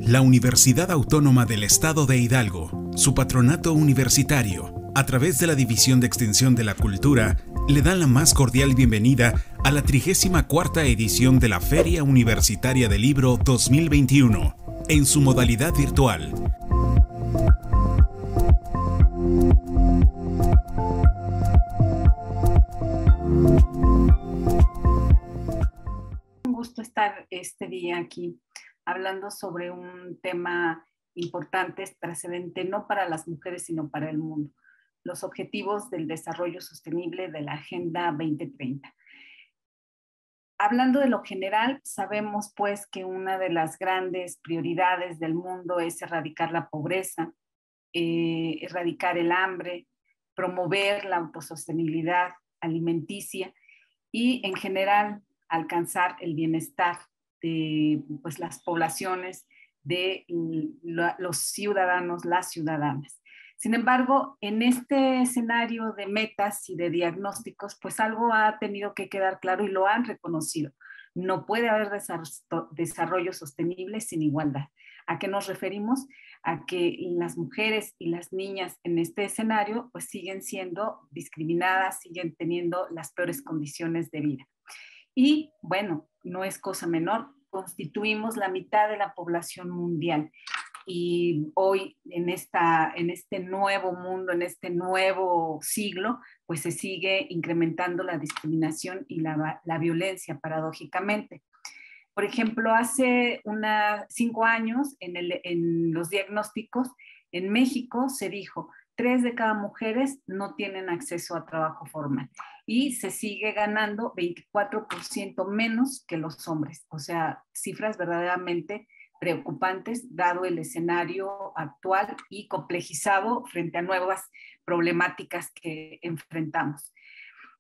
La Universidad Autónoma del Estado de Hidalgo, su patronato universitario, a través de la División de Extensión de la Cultura, le dan la más cordial bienvenida a la 34ª edición de la Feria Universitaria del Libro 2021, en su modalidad virtual. Un gusto estar este día aquí hablando sobre un tema importante, trascendente, no para las mujeres, sino para el mundo: los objetivos del desarrollo sostenible de la Agenda 2030. Hablando de lo general, sabemos pues que una de las grandes prioridades del mundo es erradicar la pobreza, erradicar el hambre, promover la autosostenibilidad alimenticia y en general alcanzar el bienestar de pues, las poblaciones, de los ciudadanos, las ciudadanas. Sin embargo, en este escenario de metas y de diagnósticos, pues algo ha tenido que quedar claro y lo han reconocido. No puede haber desarrollo sostenible sin igualdad. ¿A qué nos referimos? A que las mujeres y las niñas en este escenario pues siguen siendo discriminadas, siguen teniendo las peores condiciones de vida. Y bueno, no es cosa menor, constituimos la mitad de la población mundial. Y hoy en este nuevo mundo, en este nuevo siglo, pues se sigue incrementando la discriminación y la violencia, paradójicamente. Por ejemplo, hace 5 años en los diagnósticos en México se dijo 3 de cada mujeres no tienen acceso a trabajo formal y se sigue ganando 24% menos que los hombres. O sea, cifras verdaderamente preocupantes dado el escenario actual y complejizado frente a nuevas problemáticas que enfrentamos.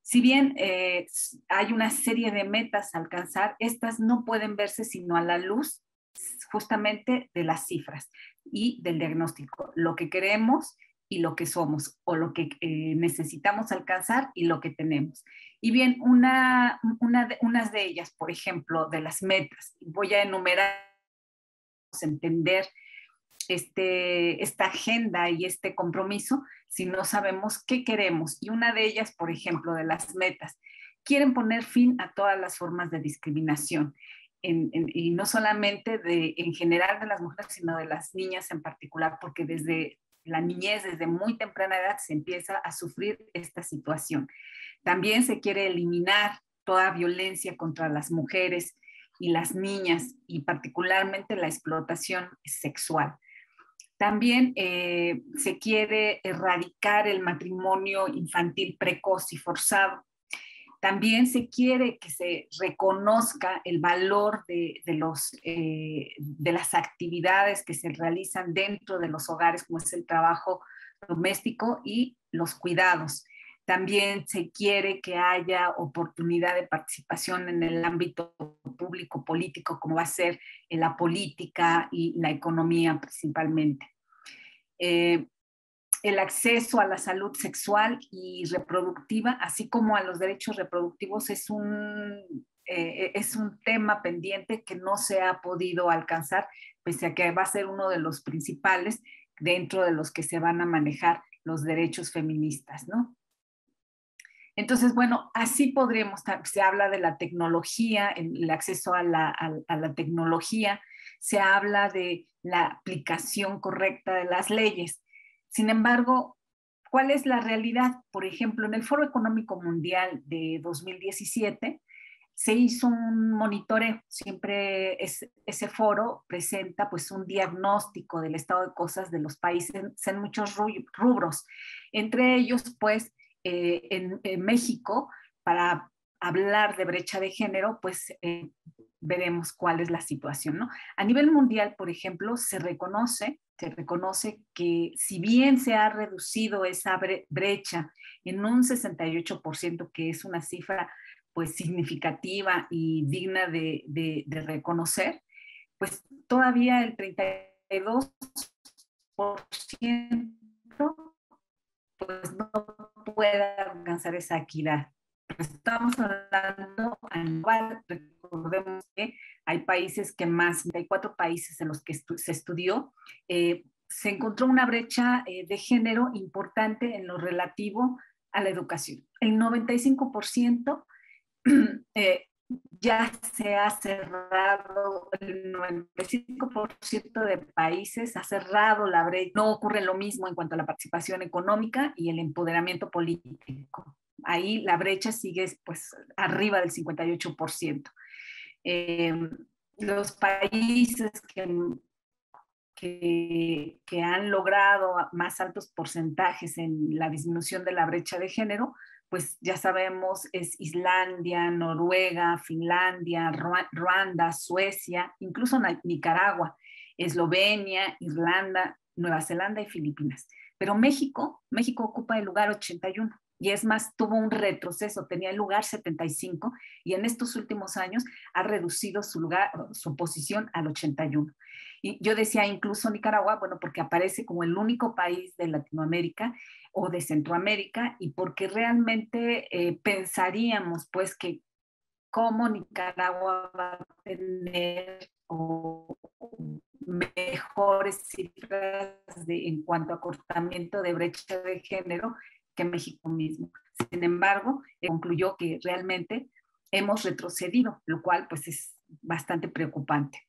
Si bien hay una serie de metas a alcanzar, estas no pueden verse sino a la luz justamente de las cifras y del diagnóstico, lo que queremos y lo que somos, o lo que necesitamos alcanzar y lo que tenemos. Y bien, unas de ellas, por ejemplo, de las metas, voy a enumerar, entender esta agenda y este compromiso si no sabemos qué queremos. Y una de ellas, por ejemplo, de las metas, quieren poner fin a todas las formas de discriminación. Y no solamente en general de las mujeres, sino de las niñas en particular, porque desde la niñez, desde muy temprana edad, se empieza a sufrir esta situación. También se quiere eliminar toda violencia contra las mujeres y las niñas, y particularmente la explotación sexual. También se quiere erradicar el matrimonio infantil precoz y forzado. También se quiere que se reconozca el valor de las actividades que se realizan dentro de los hogares, como es el trabajo doméstico y los cuidados. También se quiere que haya oportunidad de participación en el ámbito público, político, como va a ser en la política y la economía principalmente. El acceso a la salud sexual y reproductiva, así como a los derechos reproductivos, es un tema pendiente que no se ha podido alcanzar, pese a que va a ser uno de los principales dentro de los que se van a manejar los derechos feministas, ¿no? Entonces, bueno, así podríamos, se habla de la tecnología, el acceso a la tecnología, se habla de la aplicación correcta de las leyes. Sin embargo, ¿cuál es la realidad? Por ejemplo, en el Foro Económico Mundial de 2017 se hizo un monitoreo. Siempre ese foro presenta pues un diagnóstico del estado de cosas de los países en muchos rubros. Entre ellos, pues, en México, para hablar de brecha de género, pues veremos cuál es la situación, ¿no? A nivel mundial, por ejemplo, se reconoce que si bien se ha reducido esa brecha en un 68%, que es una cifra pues significativa y digna de reconocer, pues todavía el 32% pues no puede alcanzar esa equidad. Estamos hablando anual, recordemos que hay países que más, hay 4 países en los que se estudió, se encontró una brecha de género importante en lo relativo a la educación. El 95% ya se ha cerrado, el 95% de países ha cerrado la brecha. No ocurre lo mismo en cuanto a la participación económica y el empoderamiento político. Ahí la brecha sigue pues arriba del 58%. Los países que han logrado más altos porcentajes en la disminución de la brecha de género, pues ya sabemos, es Islandia, Noruega, Finlandia, Ruanda, Suecia, incluso Nicaragua, Eslovenia, Irlanda, Nueva Zelanda y Filipinas. Pero México ocupa el lugar 81. Y es más, tuvo un retroceso, tenía el lugar 75 y en estos últimos años ha reducido su posición al 81. Y yo decía incluso Nicaragua, bueno, porque aparece como el único país de Latinoamérica o de Centroamérica y porque realmente pensaríamos pues que cómo Nicaragua va a tener mejores cifras en cuanto a acortamiento de brecha de género que México mismo. Sin embargo, concluyó que realmente hemos retrocedido, lo cual pues es bastante preocupante.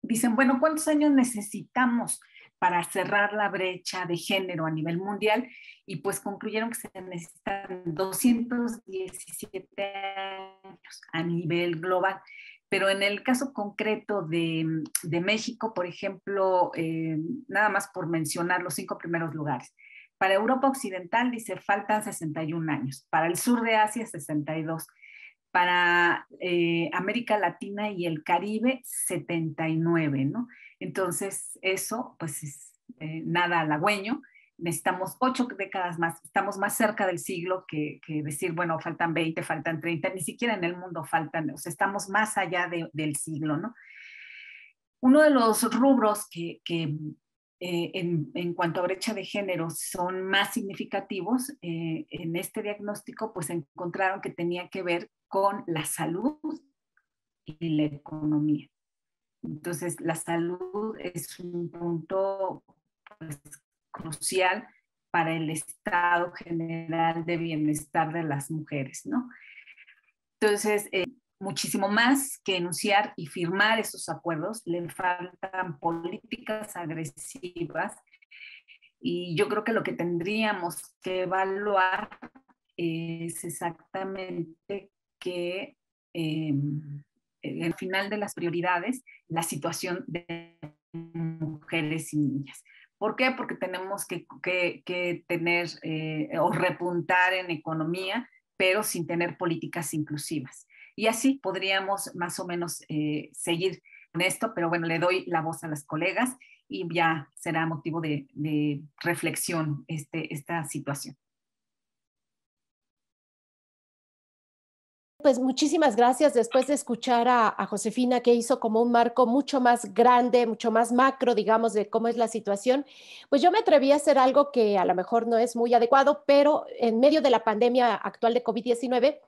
Dicen, bueno, ¿cuántos años necesitamos para cerrar la brecha de género a nivel mundial? Y pues concluyeron que se necesitan 217 años a nivel global. Pero en el caso concreto de México, por ejemplo, nada más por mencionar los 5 primeros lugares. Para Europa Occidental dice faltan 61 años, para el sur de Asia 62, para América Latina y el Caribe 79, ¿no? Entonces eso pues es nada halagüeño, necesitamos 8 décadas más, estamos más cerca del siglo que decir, bueno, faltan 20, faltan 30, ni siquiera en el mundo faltan, o sea, estamos más allá del siglo, ¿no? Uno de los rubros que en cuanto a brecha de género son más significativos, en este diagnóstico pues encontraron que tenía que ver con la salud y la economía. Entonces la salud es un punto pues, crucial para el estado general de bienestar de las mujeres, ¿no? Entonces, muchísimo más que enunciar y firmar esos acuerdos, le faltan políticas agresivas y yo creo que lo que tendríamos que evaluar es exactamente que al final de las prioridades, la situación de mujeres y niñas. ¿Por qué? Porque tenemos que tener o repuntar en economía, pero sin tener políticas inclusivas. Y así podríamos más o menos seguir con esto, pero bueno, le doy la voz a las colegas y ya será motivo de reflexión esta situación. Pues muchísimas gracias. Después de escuchar a Josefina, que hizo como un marco mucho más grande, mucho más macro, digamos, de cómo es la situación, pues yo me atreví a hacer algo que a lo mejor no es muy adecuado, pero en medio de la pandemia actual de COVID-19,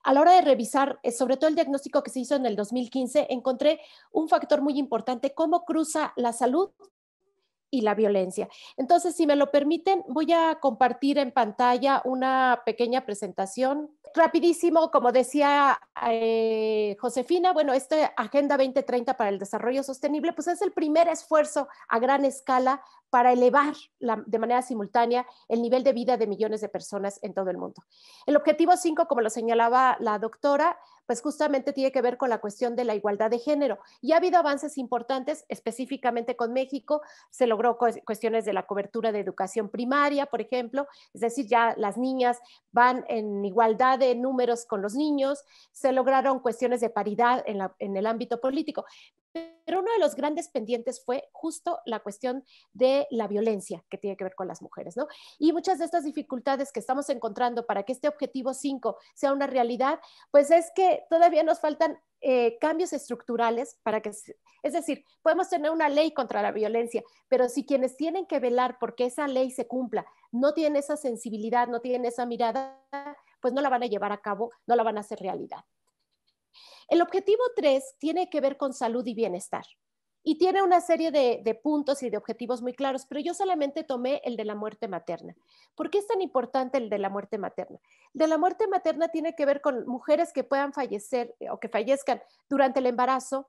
a la hora de revisar, sobre todo el diagnóstico que se hizo en el 2015, encontré un factor muy importante, cómo cruza la salud y la violencia. Entonces, si me lo permiten, voy a compartir en pantalla una pequeña presentación. Rapidísimo, como decía Josefina, bueno, esta Agenda 2030 para el Desarrollo Sostenible, pues es el primer esfuerzo a gran escala para elevar de manera simultánea el nivel de vida de millones de personas en todo el mundo. El objetivo 5, como lo señalaba la doctora, pues justamente tiene que ver con la cuestión de la igualdad de género. Y ha habido avances importantes, específicamente con México, se logró cuestiones de la cobertura de educación primaria, por ejemplo, es decir, ya las niñas van en igualdad de números con los niños, se lograron cuestiones de paridad en el ámbito político. Pero uno de los grandes pendientes fue justo la cuestión de la violencia que tiene que ver con las mujeres, ¿no? Y muchas de estas dificultades que estamos encontrando para que este objetivo 5 sea una realidad, pues es que todavía nos faltan cambios estructurales para que, es decir, podemos tener una ley contra la violencia, pero si quienes tienen que velar porque esa ley se cumpla no tienen esa sensibilidad, no tienen esa mirada, pues no la van a llevar a cabo, no la van a hacer realidad. El objetivo 3 tiene que ver con salud y bienestar. Y tiene una serie de puntos y de objetivos muy claros, pero yo solamente tomé el de la muerte materna. ¿Por qué es tan importante el de la muerte materna? El de la muerte materna tiene que ver con mujeres que puedan fallecer o que fallezcan durante el embarazo,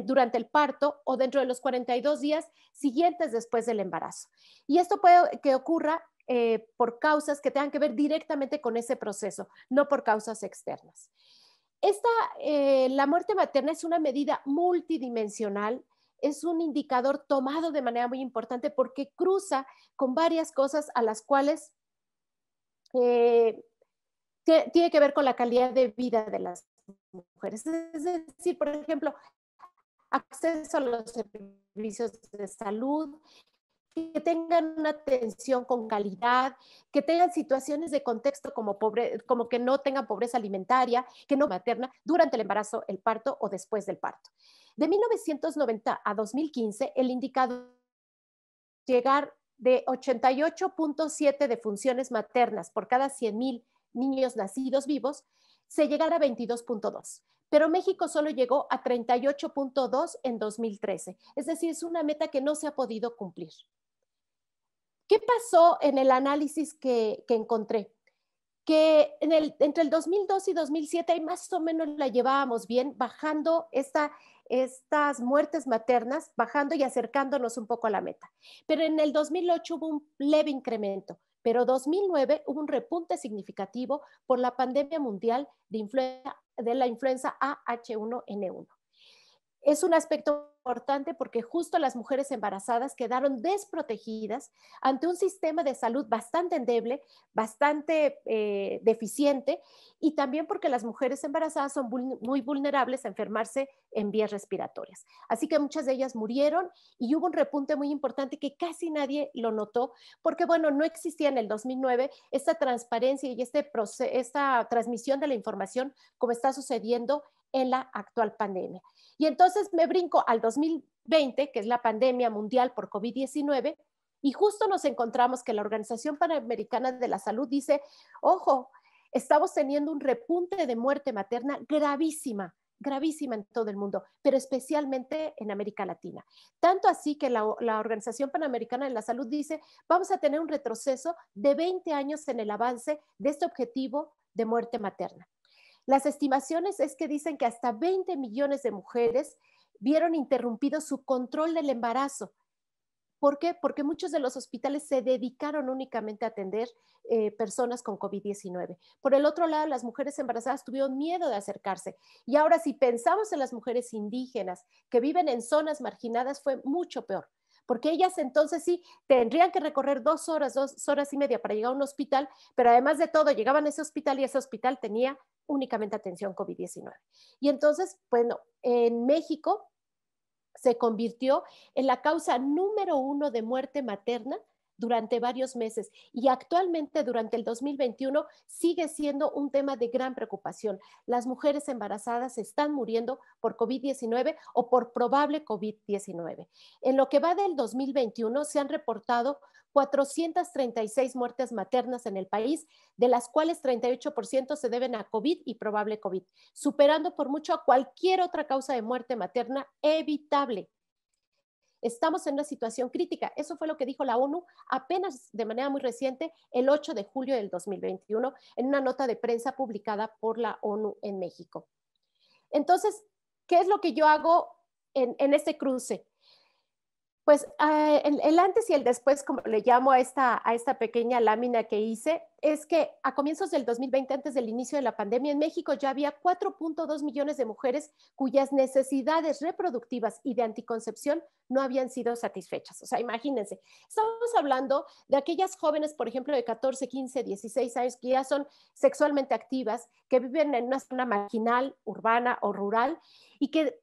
durante el parto o dentro de los 42 días siguientes después del embarazo. Y esto puede que ocurra por causas que tengan que ver directamente con ese proceso, no por causas externas. La muerte materna es una medida multidimensional, es un indicador tomado de manera muy importante porque cruza con varias cosas a las cuales tiene que ver con la calidad de vida de las mujeres. Es decir, por ejemplo, acceso a los servicios de salud, que tengan una atención con calidad, que tengan situaciones de contexto como que no tengan pobreza alimentaria, que no materna durante el embarazo, el parto o después del parto. De 1990 a 2015, el indicador llegar de 88.7 de funciones maternas por cada 100,000 niños nacidos vivos, se llegara a 22.2. Pero México solo llegó a 38.2 en 2013. Es decir, es una meta que no se ha podido cumplir. ¿Qué pasó en el análisis que encontré? Que entre el 2002 y 2007 ahí más o menos la llevábamos bien, bajando estas muertes maternas, bajando y acercándonos un poco a la meta. Pero en el 2008 hubo un leve incremento, pero 2009 hubo un repunte significativo por la pandemia mundial de la influenza AH1N1. Es un aspecto importante porque justo las mujeres embarazadas quedaron desprotegidas ante un sistema de salud bastante endeble, bastante deficiente, y también porque las mujeres embarazadas son muy vulnerables a enfermarse en vías respiratorias. Así que muchas de ellas murieron y hubo un repunte muy importante que casi nadie lo notó porque, bueno, no existía en el 2009 esta transparencia y esta transmisión de la información como está sucediendo en la actual pandemia. Y entonces me brinco al 2020, que es la pandemia mundial por COVID-19, y justo nos encontramos que la Organización Panamericana de la Salud dice, ojo, estamos teniendo un repunte de muerte materna gravísima, gravísima en todo el mundo, pero especialmente en América Latina. Tanto así que la Organización Panamericana de la Salud dice, vamos a tener un retroceso de 20 años en el avance de este objetivo de muerte materna. Las estimaciones es que dicen que hasta 20 millones de mujeres vieron interrumpido su control del embarazo. ¿Por qué? Porque muchos de los hospitales se dedicaron únicamente a atender personas con COVID-19. Por el otro lado, las mujeres embarazadas tuvieron miedo de acercarse. Y ahora, si pensamos en las mujeres indígenas que viven en zonas marginadas, fue mucho peor. Porque ellas entonces sí tendrían que recorrer 2 horas, 2 horas y media para llegar a un hospital, pero además de todo llegaban a ese hospital y ese hospital tenía únicamente atención COVID-19. Y entonces, bueno, en México se convirtió en la causa número 1 de muerte materna durante varios meses y actualmente durante el 2021 sigue siendo un tema de gran preocupación. Las mujeres embarazadas están muriendo por COVID-19 o por probable COVID-19. En lo que va del 2021 se han reportado 436 muertes maternas en el país, de las cuales 38% se deben a COVID y probable COVID, superando por mucho a cualquier otra causa de muerte materna evitable. Estamos en una situación crítica. Eso fue lo que dijo la ONU apenas de manera muy reciente, el 8 de julio del 2021, en una nota de prensa publicada por la ONU en México. Entonces, ¿qué es lo que yo hago en este cruce? Pues el antes y el después, como le llamo a esta pequeña lámina que hice, es que a comienzos del 2020, antes del inicio de la pandemia, en México ya había 4.2 millones de mujeres cuyas necesidades reproductivas y de anticoncepción no habían sido satisfechas. O sea, imagínense, estamos hablando de aquellas jóvenes, por ejemplo, de 14, 15, 16 años, que ya son sexualmente activas, que viven en una zona marginal, urbana o rural, y que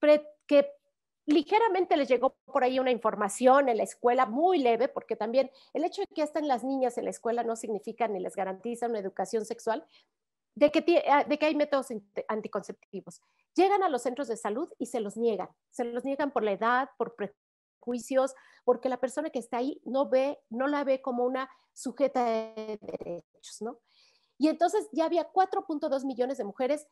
ligeramente les llegó por ahí una información en la escuela muy leve, porque también el hecho de que ya están las niñas en la escuela no significa ni les garantiza una educación sexual, de que hay métodos anticonceptivos. Llegan a los centros de salud y se los niegan por la edad, por prejuicios, porque la persona que está ahí no la ve como una sujeta de derechos, ¿no? Y entonces ya había 4.2 millones de mujeres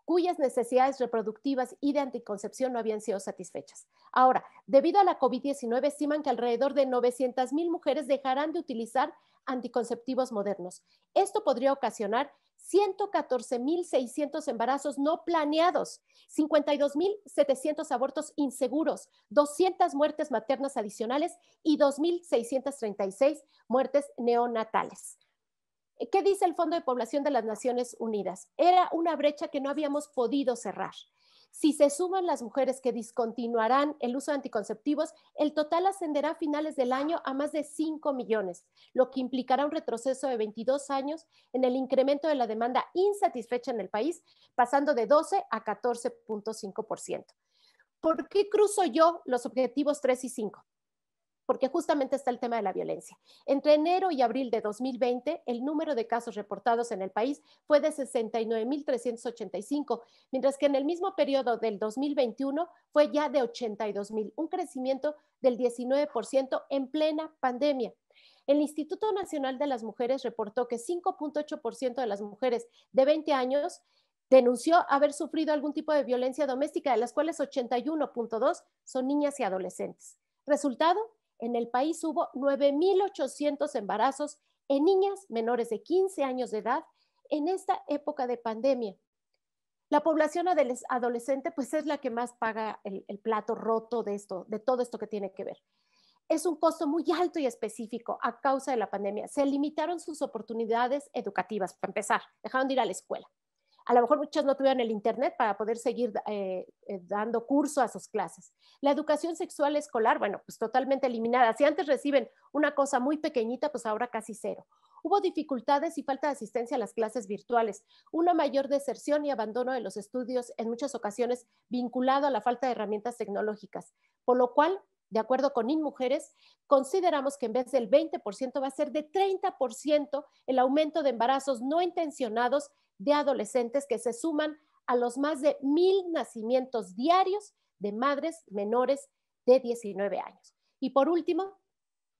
cuyas necesidades reproductivas y de anticoncepción no habían sido satisfechas. Ahora, debido a la COVID-19, estiman que alrededor de 900,000 mujeres dejarán de utilizar anticonceptivos modernos. Esto podría ocasionar 114,600 embarazos no planeados, 52,700 abortos inseguros, 200 muertes maternas adicionales y 2,636 muertes neonatales. ¿Qué dice el Fondo de Población de las Naciones Unidas? Era una brecha que no habíamos podido cerrar. Si se suman las mujeres que discontinuarán el uso de anticonceptivos, el total ascenderá a finales del año a más de 5 millones, lo que implicará un retroceso de 22 años en el incremento de la demanda insatisfecha en el país, pasando de 12 a 14.5%. ¿Por qué cruzo yo los objetivos 3 y 5? Porque justamente está el tema de la violencia. Entre enero y abril de 2020, el número de casos reportados en el país fue de 69,385, mientras que en el mismo periodo del 2021 fue ya de 82,000, un crecimiento del 19% en plena pandemia. El Instituto Nacional de las Mujeres reportó que 5.8% de las mujeres de 20 años denunció haber sufrido algún tipo de violencia doméstica, de las cuales 81.2% son niñas y adolescentes. Resultado, en el país hubo 9,800 embarazos en niñas menores de 15 años de edad en esta época de pandemia. La población adolescente pues es la que más paga el plato roto de todo esto que tiene que ver. Es un costo muy alto y específico a causa de la pandemia. Se limitaron sus oportunidades educativas, para empezar, dejaron de ir a la escuela. A lo mejor muchos no tuvieron el internet para poder seguir dando curso a sus clases. La educación sexual escolar, bueno, pues totalmente eliminada. Si antes reciben una cosa muy pequeñita, pues ahora casi cero. Hubo dificultades y falta de asistencia a las clases virtuales, una mayor deserción y abandono de los estudios, en muchas ocasiones vinculado a la falta de herramientas tecnológicas, por lo cual, de acuerdo con INMujeres, consideramos que en vez del 20% va a ser de 30% el aumento de embarazos no intencionados de adolescentes, que se suman a los más de 1,000 nacimientos diarios de madres menores de 19 años. Y por último,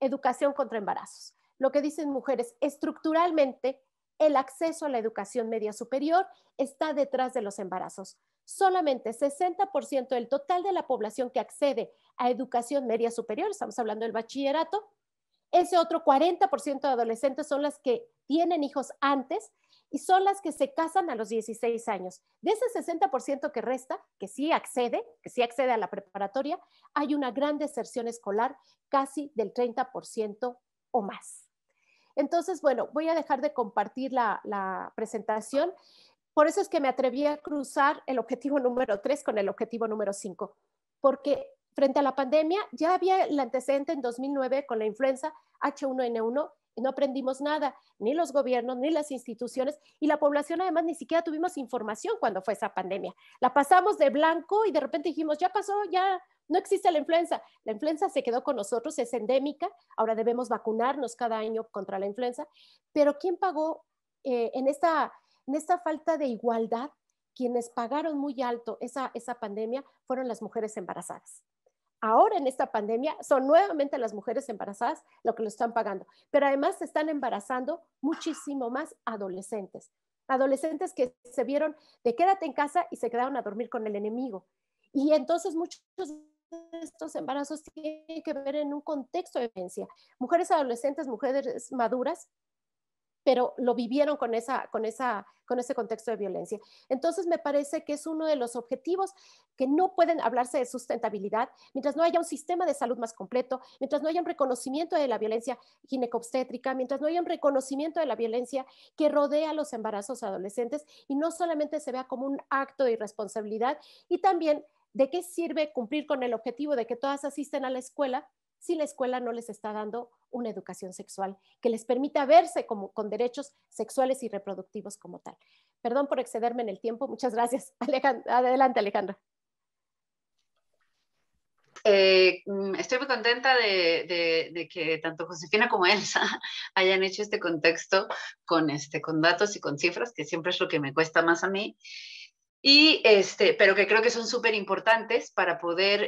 educación contra embarazos. Lo que dicen mujeres, estructuralmente, el acceso a la educación media superior está detrás de los embarazos. Solamente 60% del total de la población que accede a educación media superior, estamos hablando del bachillerato, ese otro 40% de adolescentes son las que tienen hijos antes y son las que se casan a los 16 años. De ese 60% que resta, que sí accede a la preparatoria, hay una gran deserción escolar, casi del 30% o más. Entonces, bueno, voy a dejar de compartir la presentación. Por eso es que me atreví a cruzar el objetivo número 3 con el objetivo número 5, porque frente a la pandemia ya había el antecedente en 2009 con la influenza H1N1 y no aprendimos nada, ni los gobiernos, ni las instituciones, y la población además ni siquiera tuvimos información cuando fue esa pandemia. La pasamos de blanco y de repente dijimos, ya pasó, ya no existe la influenza. La influenza se quedó con nosotros, es endémica, ahora debemos vacunarnos cada año contra la influenza, pero ¿quién pagó en esta falta de igualdad? Quienes pagaron muy alto esa pandemia fueron las mujeres embarazadas. Ahora en esta pandemia son nuevamente las mujeres embarazadas lo que lo están pagando, pero además se están embarazando muchísimo más adolescentes. Adolescentes que se vieron de quédate en casa y se quedaron a dormir con el enemigo. Y entonces muchos de estos embarazos tienen que ver en un contexto de violencia. Mujeres adolescentes, mujeres maduras, pero lo vivieron con ese contexto de violencia. Entonces me parece que es uno de los objetivos que no pueden hablarse de sustentabilidad mientras no haya un sistema de salud más completo, mientras no haya un reconocimiento de la violencia ginecobstétrica, mientras no haya un reconocimiento de la violencia que rodea los embarazos adolescentes y no solamente se vea como un acto de irresponsabilidad. Y también, ¿de qué sirve cumplir con el objetivo de que todas asisten a la escuela si la escuela no les está dando una educación sexual que les permita verse con derechos sexuales y reproductivos como tal? Perdón por excederme en el tiempo. Muchas gracias. Adelante, Alejandra. Estoy muy contenta de que tanto Josefina como Elsa hayan hecho este contexto con datos y con cifras, que siempre es lo que me cuesta más a mí, pero que creo que son súper importantes para poder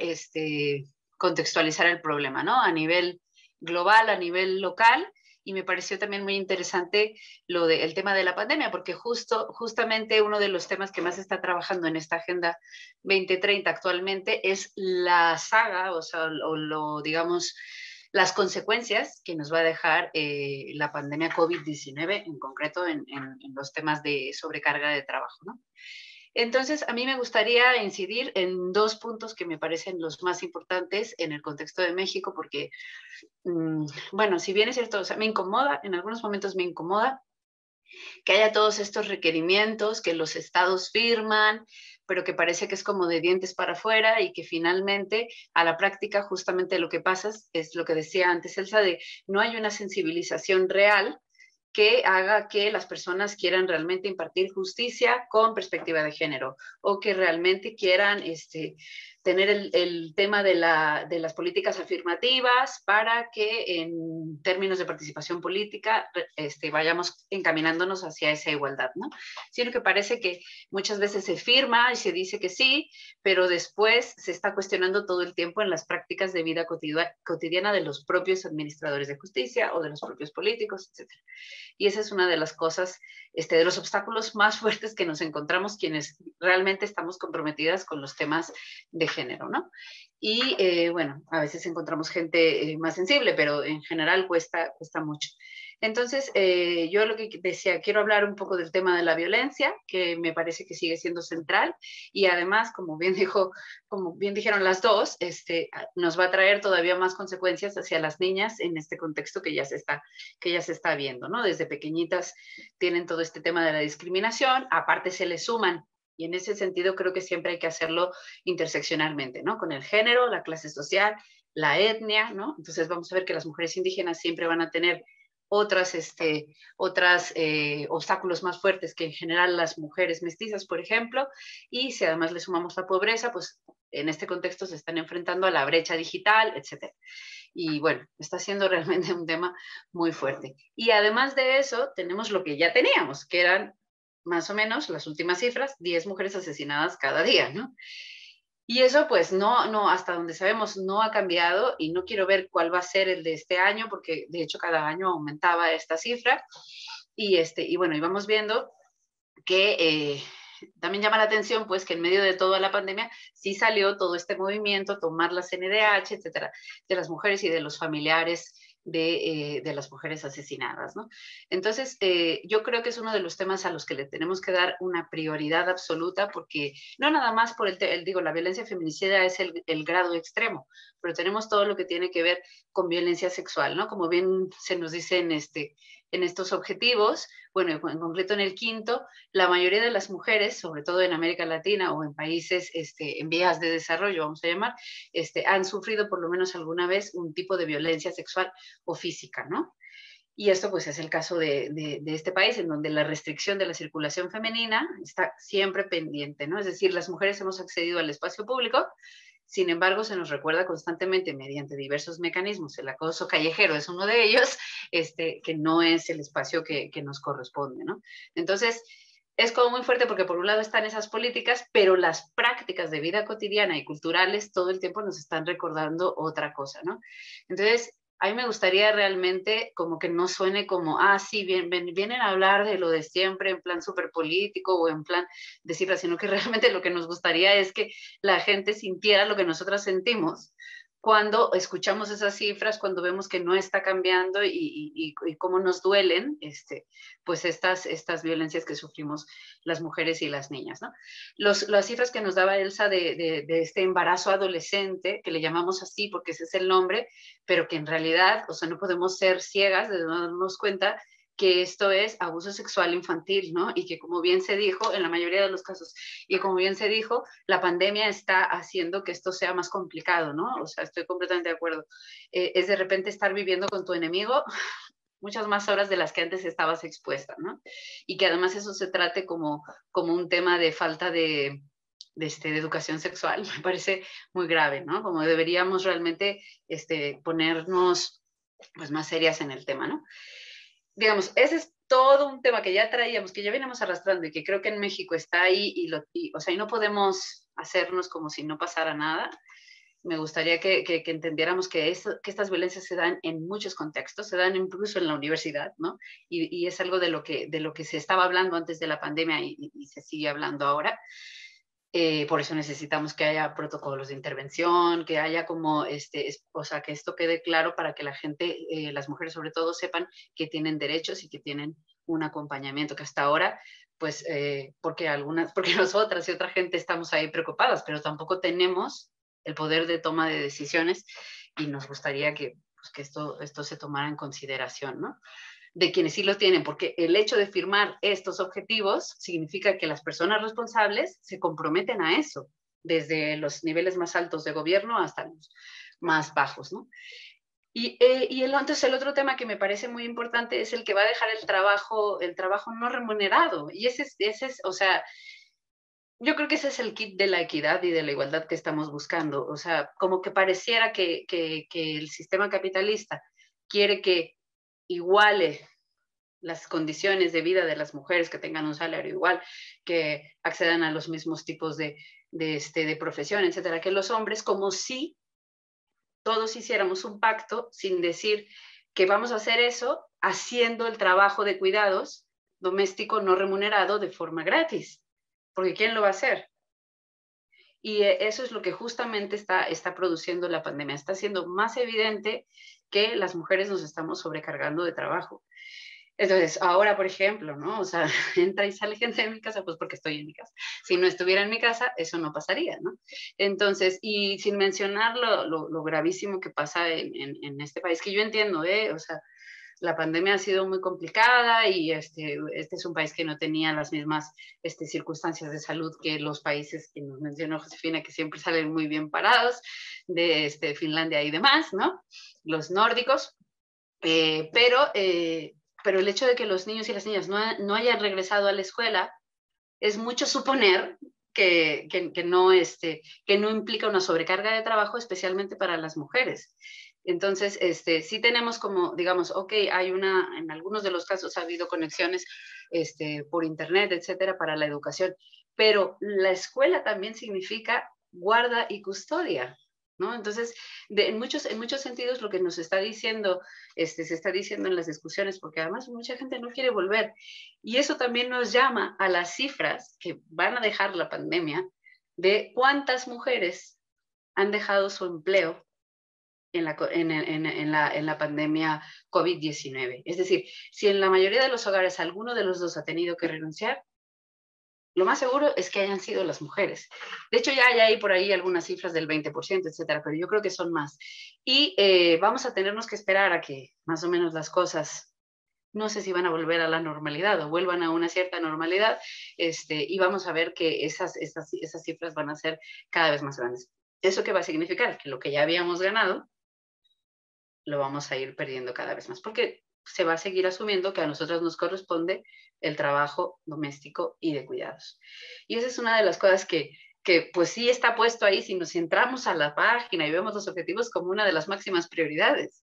contextualizar el problema, ¿no? A nivel global, a nivel local, y me pareció también muy interesante el tema de la pandemia, porque justamente uno de los temas que más está trabajando en esta Agenda 2030 actualmente es la saga, o sea, digamos, las consecuencias que nos va a dejar la pandemia COVID-19, en concreto en los temas de sobrecarga de trabajo, ¿no? Entonces, a mí me gustaría incidir en 2 puntos que me parecen los más importantes en el contexto de México, porque, bueno, si bien es cierto, o sea, me incomoda, en algunos momentos me incomoda que haya todos estos requerimientos que los estados firman, pero que parece que es como de dientes para afuera y que finalmente a la práctica justamente lo que pasa es lo que decía antes Elsa, de no hay una sensibilización real que haga que las personas quieran realmente impartir justicia con perspectiva de género o que realmente quieran tener el tema de las políticas afirmativas para que en términos de participación política vayamos encaminándonos hacia esa igualdad, ¿no? Sino que parece que muchas veces se firma y se dice que sí, pero después se está cuestionando todo el tiempo en las prácticas de vida cotidiana de los propios administradores de justicia o de los propios políticos, etc. Y esa es una de las cosas, de los obstáculos más fuertes que nos encontramos quienes realmente estamos comprometidas con los temas de género, ¿no? Y bueno, a veces encontramos gente más sensible, pero en general cuesta mucho. Entonces, yo lo que decía, quiero hablar un poco del tema de la violencia, que me parece que sigue siendo central, y además, como bien dijeron las dos, nos va a traer todavía más consecuencias hacia las niñas en este contexto que ya se está viendo, ¿no? Desde pequeñitas tienen todo este tema de la discriminación, aparte se les suman, y en ese sentido creo que siempre hay que hacerlo interseccionalmente, ¿no? Con el género, la clase social, la etnia, ¿no? Entonces vamos a ver que las mujeres indígenas siempre van a tener otros obstáculos más fuertes que en general las mujeres mestizas, por ejemplo, y si además le sumamos la pobreza, pues en este contexto se están enfrentando a la brecha digital, etc. Y bueno, está siendo realmente un tema muy fuerte. Y además de eso, tenemos lo que ya teníamos, que eran más o menos las últimas cifras, 10 mujeres asesinadas cada día, ¿no? Y eso pues no, hasta donde sabemos no ha cambiado y no quiero ver cuál va a ser el de este año porque de hecho cada año aumentaba esta cifra y bueno, íbamos viendo que también llama la atención pues que en medio de toda la pandemia sí salió todo este movimiento, tomar la CNDH, etcétera, de las mujeres y de los familiares de las mujeres asesinadas, ¿no? Entonces, yo creo que es uno de los temas a los que le tenemos que dar una prioridad absoluta porque no nada más por la violencia feminicida es el grado extremo, pero tenemos todo lo que tiene que ver con violencia sexual, ¿no? Como bien se nos dice en estos objetivos, bueno, en concreto en el quinto, la mayoría de las mujeres, sobre todo en América Latina o en países en vías de desarrollo, vamos a llamar, han sufrido por lo menos alguna vez un tipo de violencia sexual o física, ¿no? Y esto pues es el caso de este país en donde la restricción de la circulación femenina está siempre pendiente, ¿no? Es decir, las mujeres hemos accedido al espacio público, sin embargo se nos recuerda constantemente mediante diversos mecanismos, el acoso callejero es uno de ellos, que no es el espacio que nos corresponde, ¿no? Entonces, es como muy fuerte porque por un lado están esas políticas, pero las prácticas de vida cotidiana y culturales todo el tiempo nos están recordando otra cosa, ¿no? Entonces, a mí me gustaría realmente como que no suene como, sí, vienen a hablar de lo de siempre en plan súper político o en plan de cifras, sino que realmente lo que nos gustaría es que la gente sintiera lo que nosotras sentimos cuando escuchamos esas cifras, cuando vemos que no está cambiando y cómo nos duelen pues estas violencias que sufrimos las mujeres y las niñas, ¿no? Las cifras que nos daba Elsa de este embarazo adolescente, que le llamamos así porque ese es el nombre, pero que en realidad, o sea, no podemos ser ciegas de no darnos cuenta que esto es abuso sexual infantil, ¿no? Y que como bien se dijo, en la mayoría de los casos, y como bien se dijo, la pandemia está haciendo que esto sea más complicado, ¿no? O sea, estoy completamente de acuerdo. Es de repente estar viviendo con tu enemigo muchas más horas de las que antes estabas expuesta, ¿no? Y que además eso se trate como un tema de falta de educación sexual, me parece muy grave, ¿no? Como deberíamos realmente ponernos pues más serias en el tema, ¿no? Digamos, ese es todo un tema que ya traíamos, que ya venimos arrastrando y que creo que en México está ahí o sea, y no podemos hacernos como si no pasara nada. me gustaría que entendiéramos que estas violencias se dan en muchos contextos, se dan incluso en la universidad, ¿no? Y es algo de lo que se estaba hablando antes de la pandemia y se sigue hablando ahora. Por eso necesitamos que haya protocolos de intervención, que haya como, o sea, que esto quede claro para que la gente, las mujeres sobre todo, sepan que tienen derechos y que tienen un acompañamiento, que hasta ahora, pues, porque nosotras y otra gente estamos ahí preocupadas, pero tampoco tenemos el poder de toma de decisiones y nos gustaría que, pues, que esto se tomara en consideración, ¿no? De quienes sí lo tienen, porque el hecho de firmar estos objetivos significa que las personas responsables se comprometen a eso, desde los niveles más altos de gobierno hasta los más bajos, ¿no? Entonces el otro tema que me parece muy importante es el que va a dejar el trabajo no remunerado. Y ese es, o sea, yo creo que ese es el kit de la equidad y de la igualdad que estamos buscando. O sea, como que pareciera que el sistema capitalista quiere que iguale las condiciones de vida de las mujeres, que tengan un salario igual, que accedan a los mismos tipos de profesión, etcétera, que los hombres, como si todos hiciéramos un pacto sin decir que vamos a hacer eso haciendo el trabajo de cuidados doméstico no remunerado de forma gratis. Porque ¿quién lo va a hacer? Y eso es lo que justamente está produciendo la pandemia. Está siendo más evidente que las mujeres nos estamos sobrecargando de trabajo. Entonces, ahora, por ejemplo, ¿no? O sea, entra y sale gente de mi casa, pues porque estoy en mi casa. Si no estuviera en mi casa, eso no pasaría, ¿no? Entonces, y sin mencionar lo gravísimo que pasa en este país, que yo entiendo, o sea, la pandemia ha sido muy complicada y este es un país que no tenía las mismas circunstancias de salud que los países que nos mencionó Josefina, que siempre salen muy bien parados, de Finlandia y demás, ¿no? Los nórdicos. Pero el hecho de que los niños y las niñas no hayan regresado a la escuela es mucho suponer que no implica una sobrecarga de trabajo, especialmente para las mujeres. Entonces, sí tenemos como, digamos, ok, en algunos de los casos ha habido conexiones por internet, etcétera, para la educación, pero la escuela también significa guarda y custodia, ¿no? Entonces, en muchos sentidos lo que nos está diciendo, se está diciendo en las discusiones, porque además mucha gente no quiere volver, y eso también nos llama a las cifras que van a dejar la pandemia, de cuántas mujeres han dejado su empleo en la pandemia COVID-19. Es decir, si en la mayoría de los hogares alguno de los dos ha tenido que renunciar, lo más seguro es que hayan sido las mujeres. De hecho, ya hay por ahí algunas cifras del 20%, etcétera, pero yo creo que son más. Y vamos a tenernos que esperar a que más o menos las cosas, no sé si van a volver a la normalidad o vuelvan a una cierta normalidad, y vamos a ver que esas cifras van a ser cada vez más grandes. ¿Eso qué va a significar? Que lo que ya habíamos ganado, lo vamos a ir perdiendo cada vez más, porque se va a seguir asumiendo que a nosotros nos corresponde el trabajo doméstico y de cuidados. Y esa es una de las cosas que pues sí está puesto ahí si nos entramos a la página y vemos los objetivos como una de las máximas prioridades.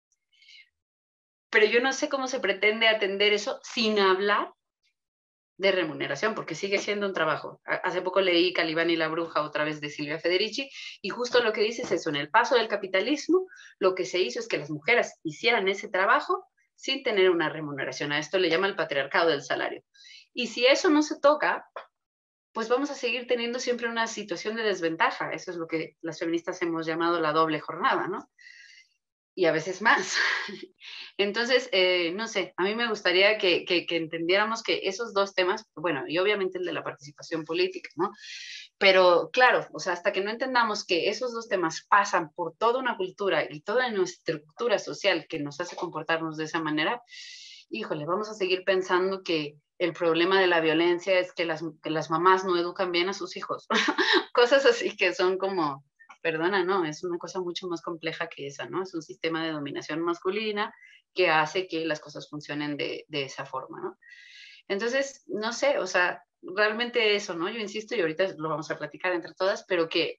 Pero yo no sé cómo se pretende atender eso sin hablar de remuneración, porque sigue siendo un trabajo. Hace poco leí Calibán y la bruja otra vez de Silvia Federici, y justo lo que dice es eso: en el paso del capitalismo, lo que se hizo es que las mujeres hicieran ese trabajo sin tener una remuneración. A esto le llama el patriarcado del salario. Y si eso no se toca, pues vamos a seguir teniendo siempre una situación de desventaja. Eso es lo que las feministas hemos llamado la doble jornada, ¿no? Y a veces más. Entonces, no sé, a mí me gustaría que entendiéramos que esos dos temas, bueno, y obviamente el de la participación política, ¿no? Pero claro, o sea, hasta que no entendamos que esos dos temas pasan por toda una cultura y toda nuestra estructura social que nos hace comportarnos de esa manera, híjole, vamos a seguir pensando que el problema de la violencia es que las mamás no educan bien a sus hijos. Cosas así que son como, perdona, no, es una cosa mucho más compleja que esa, ¿no? Es un sistema de dominación masculina que hace que las cosas funcionen de esa forma, ¿no? Entonces, no sé, o sea, realmente eso, ¿no? Yo insisto, y ahorita lo vamos a platicar entre todas, pero que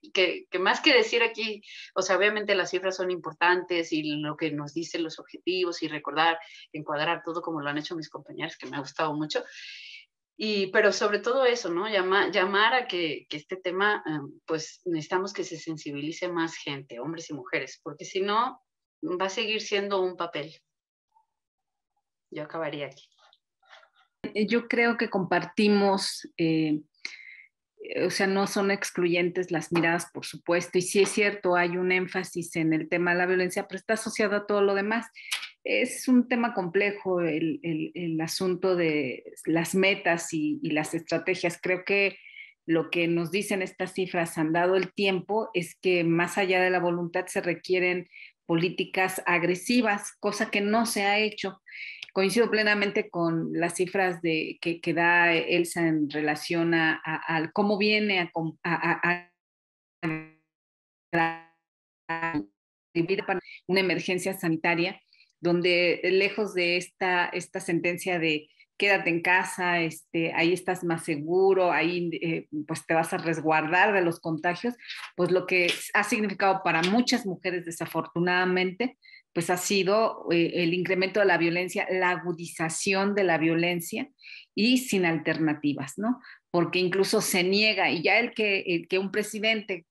más que decir aquí, o sea, obviamente las cifras son importantes y lo que nos dicen los objetivos y recordar, encuadrar todo como lo han hecho mis compañeros, que me ha gustado mucho. Pero sobre todo eso, ¿no? Llamar a que este tema, pues necesitamos que se sensibilice más gente, hombres y mujeres, porque si no, va a seguir siendo un papel. Yo acabaría aquí. Yo creo que compartimos, o sea, no son excluyentes las miradas, por supuesto, y sí es cierto, hay un énfasis en el tema de la violencia, pero está asociado a todo lo demás. Es un tema complejo el asunto de las metas y las estrategias. Creo que lo que nos dicen estas cifras han dado el tiempo es que más allá de la voluntad se requieren políticas agresivas, cosa que no se ha hecho. Coincido plenamente con las cifras que da Elsa en relación a cómo viene a vivir una emergencia sanitaria, donde lejos de esta sentencia de quédate en casa, ahí estás más seguro, ahí pues te vas a resguardar de los contagios, pues lo que ha significado para muchas mujeres desafortunadamente, pues ha sido el incremento de la violencia, la agudización de la violencia y sin alternativas, ¿no? Porque incluso se niega, y ya el que un presidente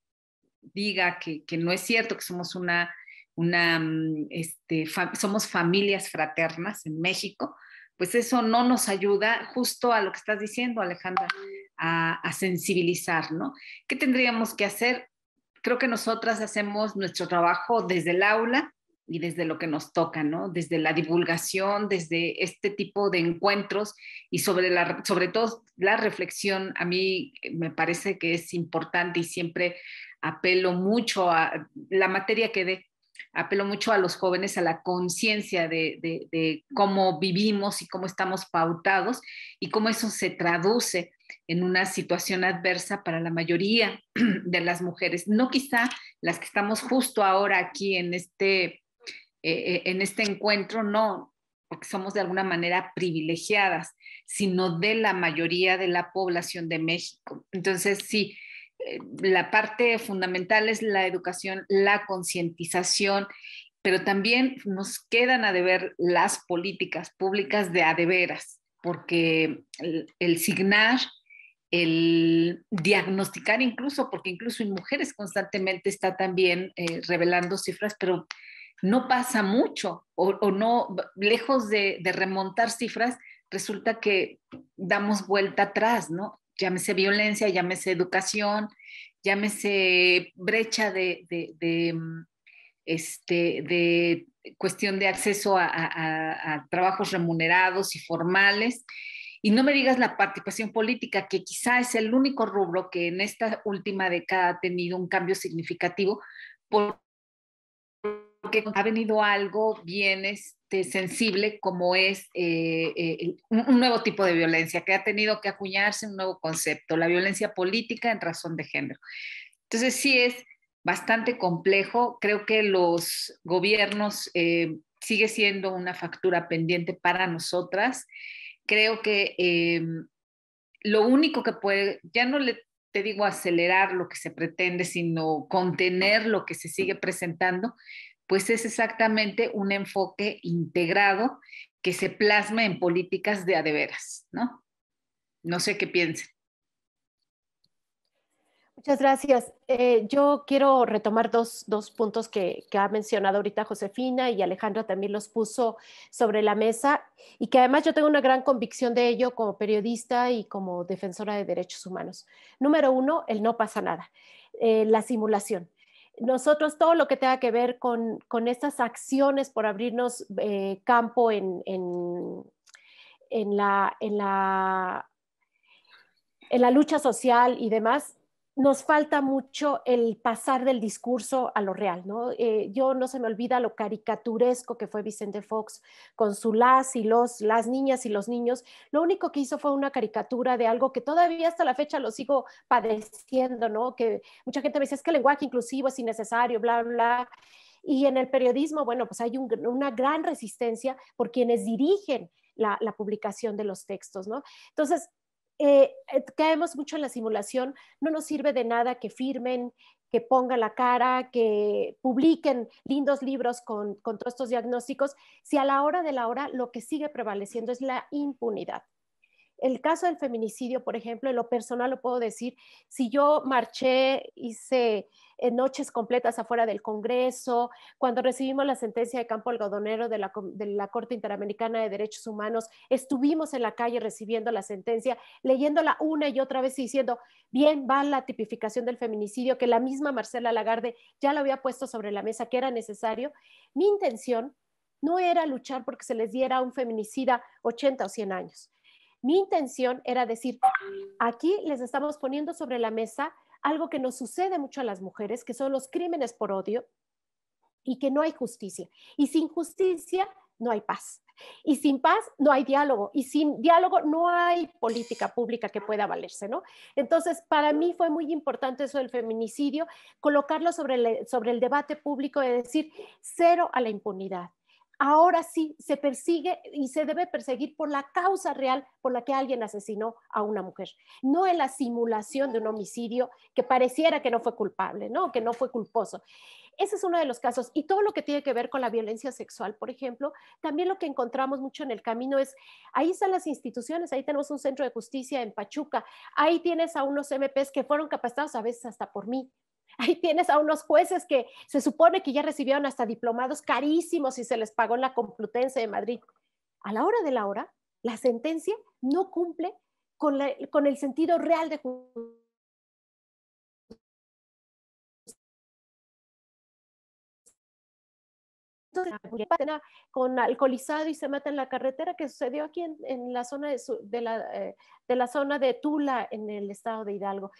diga que no es cierto, que somos somos familias fraternas en México, pues eso no nos ayuda justo a lo que estás diciendo, Alejandra, a sensibilizar, ¿no? ¿Qué tendríamos que hacer? Creo que nosotras hacemos nuestro trabajo desde el aula y desde lo que nos toca, ¿no? Desde la divulgación, desde este tipo de encuentros y sobre todo la reflexión. A mí me parece que es importante y siempre apelo mucho a la materia que dé. Apelo mucho a los jóvenes, a la conciencia de cómo vivimos y cómo estamos pautados y cómo eso se traduce en una situación adversa para la mayoría de las mujeres. No quizá las que estamos justo ahora aquí en este encuentro, no, porque somos de alguna manera privilegiadas, sino de la mayoría de la población de México. Entonces, sí, la parte fundamental es la educación, la concientización, pero también nos quedan a deber las políticas públicas de a de veras, porque el signar, el diagnosticar incluso, porque incluso en mujeres constantemente está también revelando cifras, pero no pasa mucho o no, lejos de remontar cifras, resulta que damos vuelta atrás, ¿no? Llámese violencia, llámese educación, llámese brecha de cuestión de acceso a trabajos remunerados y formales. Y no me digas la participación política, que quizá es el único rubro que en esta última década ha tenido un cambio significativo, porque ha venido algo bien sensible como es un nuevo tipo de violencia que ha tenido que acuñarse un nuevo concepto, la violencia política en razón de género. Entonces sí es bastante complejo. Creo que los gobiernos sigue siendo una factura pendiente para nosotras. Creo que lo único que puede, ya no te digo acelerar lo que se pretende, sino contener lo que se sigue presentando, pues es exactamente un enfoque integrado que se plasma en políticas de a de veras, ¿no? No sé qué piensen. Muchas gracias. Yo quiero retomar dos puntos que ha mencionado ahorita Josefina, y Alejandra también los puso sobre la mesa, y que además yo tengo una gran convicción de ello como periodista y como defensora de derechos humanos. Número uno, el no pasa nada, la simulación. Nosotros todo lo que tenga que ver con estas acciones por abrirnos campo en la lucha social y demás, nos falta mucho el pasar del discurso a lo real, ¿no? Yo no se me olvida lo caricaturesco que fue Vicente Fox con su las niñas y los niños. Lo único que hizo fue una caricatura de algo que todavía hasta la fecha lo sigo padeciendo, ¿no? Que mucha gente me dice, es que el lenguaje inclusivo es innecesario, bla, bla. Y en el periodismo, bueno, pues hay una gran resistencia por quienes dirigen la publicación de los textos, ¿no? Entonces, caemos mucho en la simulación. No nos sirve de nada que firmen, que pongan la cara, que publiquen lindos libros con todos estos diagnósticos, si a la hora de la hora lo que sigue prevaleciendo es la impunidad. El caso del feminicidio, por ejemplo, en lo personal lo puedo decir, si yo marché, hice noches completas afuera del Congreso, cuando recibimos la sentencia de Campo Algodonero de la Corte Interamericana de Derechos Humanos, estuvimos en la calle recibiendo la sentencia, leyéndola una y otra vez y diciendo, bien, va la tipificación del feminicidio, que la misma Marcela Lagarde ya lo había puesto sobre la mesa, que era necesario. Mi intención no era luchar porque se les diera a un feminicida 80 o 100 años. Mi intención era decir, aquí les estamos poniendo sobre la mesa algo que nos sucede mucho a las mujeres, que son los crímenes por odio y que no hay justicia. Y sin justicia no hay paz. Y sin paz no hay diálogo. Y sin diálogo no hay política pública que pueda valerse, ¿no? Entonces, para mí fue muy importante eso del feminicidio, colocarlo sobre el debate público de decir cero a la impunidad. Ahora sí se persigue y se debe perseguir por la causa real por la que alguien asesinó a una mujer, no en la simulación de un homicidio que pareciera que no fue culpable, ¿no? Que no fue culposo. Ese es uno de los casos. Y todo lo que tiene que ver con la violencia sexual, por ejemplo, también lo que encontramos mucho en el camino es, ahí están las instituciones, ahí tenemos un centro de justicia en Pachuca, ahí tienes a unos MPs que fueron capacitados a veces hasta por mí. Ahí tienes a unos jueces que se supone que ya recibieron hasta diplomados carísimos y se les pagó en la Complutense de Madrid. A la hora de la hora, la sentencia no cumple con el sentido real de justicia. Con alcoholizado y se mata en la carretera, que sucedió aquí en la zona de la zona de Tula, en el estado de Hidalgo.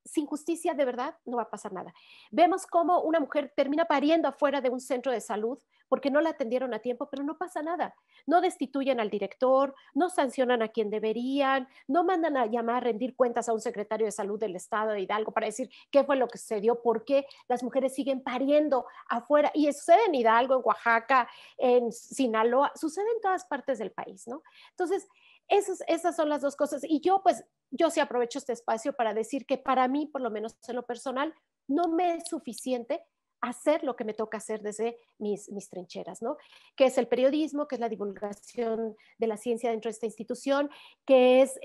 Sin justicia, de verdad, no va a pasar nada. Vemos cómo una mujer termina pariendo afuera de un centro de salud porque no la atendieron a tiempo, pero no pasa nada. No destituyen al director, no sancionan a quien deberían, no mandan a llamar a rendir cuentas a un secretario de salud del estado de Hidalgo para decir qué fue lo que sucedió, por qué las mujeres siguen pariendo afuera. Y sucede en Hidalgo, en Oaxaca, en Sinaloa, sucede en todas partes del país, ¿no? Entonces, esas son las dos cosas. Y yo sí aprovecho este espacio para decir que para mí, por lo menos en lo personal, no me es suficiente hacer lo que me toca hacer desde mis trincheras, ¿no? Que es el periodismo, que es la divulgación de la ciencia dentro de esta institución, que es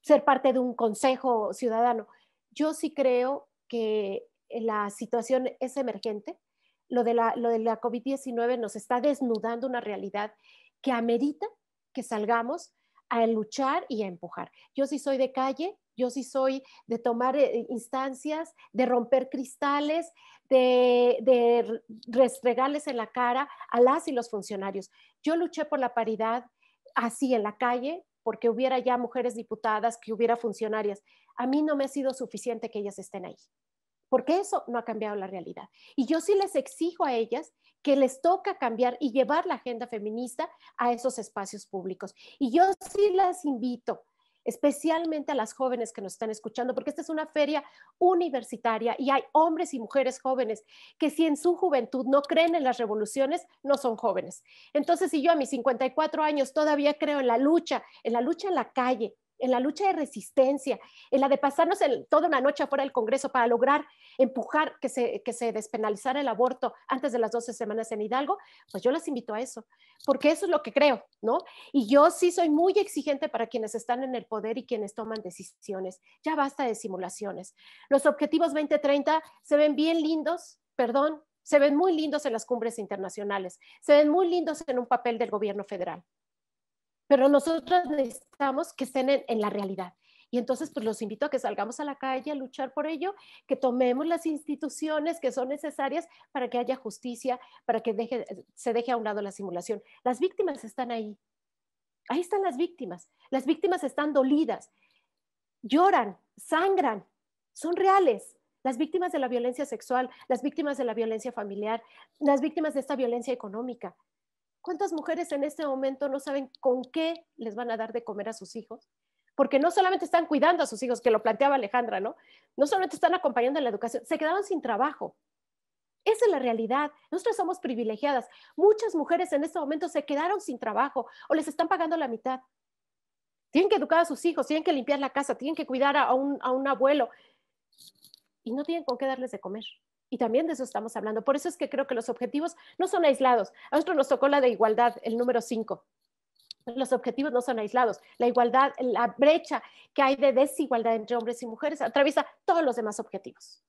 ser parte de un consejo ciudadano. Yo sí creo que la situación es emergente. Lo de la COVID-19 nos está desnudando una realidad que amerita que salgamos a luchar y a empujar. Yo sí soy de calle, yo sí soy de tomar instancias, de romper cristales, de restregarles en la cara a las y los funcionarios. Yo luché por la paridad así en la calle, porque hubiera ya mujeres diputadas, que hubiera funcionarias. A mí no me ha sido suficiente que ellas estén ahí, porque eso no ha cambiado la realidad. Y yo sí les exijo a ellas que les toca cambiar y llevar la agenda feminista a esos espacios públicos. Y yo sí las invito, especialmente a las jóvenes que nos están escuchando, porque esta es una feria universitaria y hay hombres y mujeres jóvenes que si en su juventud no creen en las revoluciones, no son jóvenes. Entonces, si yo a mis 54 años todavía creo en la lucha en la calle, en la lucha de resistencia, en la de pasarnos toda una noche afuera del Congreso para lograr empujar que se despenalizara el aborto antes de las 12 semanas en Hidalgo, pues yo las invito a eso, porque eso es lo que creo, ¿no? Y yo sí soy muy exigente para quienes están en el poder y quienes toman decisiones. Ya basta de simulaciones. Los objetivos 2030 se ven bien lindos, perdón, se ven muy lindos en las cumbres internacionales, se ven muy lindos en un papel del gobierno federal. Pero nosotros necesitamos que estén en la realidad. Y entonces, pues los invito a que salgamos a la calle a luchar por ello, que tomemos las instituciones que son necesarias para que haya justicia, para que se deje a un lado la simulación. Las víctimas están ahí. Ahí están las víctimas. Las víctimas están dolidas, lloran, sangran, son reales. Las víctimas de la violencia sexual, las víctimas de la violencia familiar, las víctimas de esta violencia económica. ¿Cuántas mujeres en este momento no saben con qué les van a dar de comer a sus hijos? Porque no solamente están cuidando a sus hijos, que lo planteaba Alejandra, ¿no? No solamente están acompañando en la educación, se quedaron sin trabajo. Esa es la realidad. Nosotros somos privilegiadas. Muchas mujeres en este momento se quedaron sin trabajo o les están pagando la mitad. Tienen que educar a sus hijos, tienen que limpiar la casa, tienen que cuidar a un abuelo y no tienen con qué darles de comer. Y también de eso estamos hablando. Por eso es que creo que los objetivos no son aislados. A nosotros nos tocó la de igualdad, el número 5. Los objetivos no son aislados. La igualdad, la brecha que hay de desigualdad entre hombres y mujeres atraviesa todos los demás objetivos.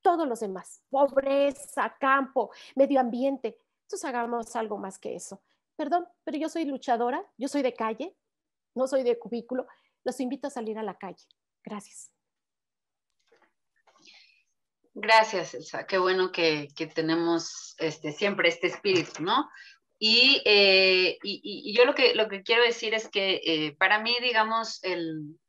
Todos los demás. Pobreza, campo, medio ambiente. Entonces hagamos algo más que eso. Perdón, pero yo soy luchadora, yo soy de calle, no soy de cubículo. Los invito a salir a la calle. Gracias. Gracias, Elsa. Qué bueno que tenemos siempre este espíritu, ¿no? Y yo lo que quiero decir es que para mí, digamos,